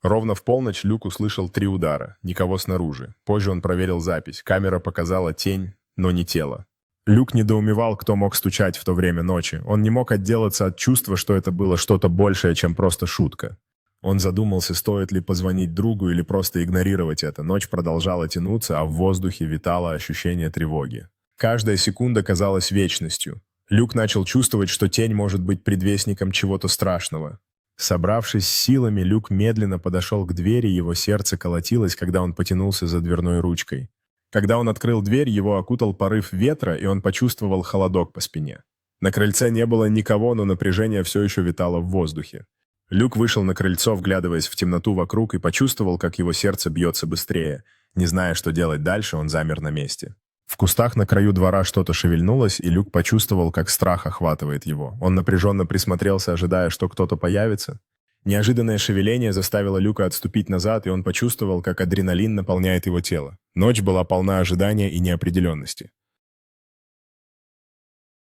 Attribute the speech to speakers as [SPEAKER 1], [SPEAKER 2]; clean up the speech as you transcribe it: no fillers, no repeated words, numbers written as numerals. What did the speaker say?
[SPEAKER 1] Ровно в полночь Люк услышал 3 удара, никого снаружи. Позже он проверил запись. Камера показала тень, но не тело. Люк недоумевал, кто мог стучать в то время ночи. Он не мог отделаться от чувства, что это было что-то большее, чем просто шутка. Он задумался, стоит ли позвонить другу или просто игнорировать это. Ночь продолжала тянуться, а в воздухе витало ощущение тревоги. Каждая секунда казалась вечностью. Люк начал чувствовать, что тень может быть предвестником чего-то страшного. Собравшись с силами, Люк медленно подошел к двери, его сердце колотилось, когда он потянулся за дверной ручкой. Когда он открыл дверь, его окутал порыв ветра, и он почувствовал холодок по спине. На крыльце не было никого, но напряжение все еще витало в воздухе. Люк вышел на крыльцо, вглядываясь в темноту вокруг, и почувствовал, как его сердце бьется быстрее. Не зная, что делать дальше, он замер на месте. В кустах на краю двора что-то шевельнулось, и Люк почувствовал, как страх охватывает его. Он напряженно присмотрелся, ожидая, что кто-то появится. Неожиданное шевеление заставило Люка отступить назад, и он почувствовал, как адреналин наполняет его тело. Ночь была полна ожидания и неопределенности.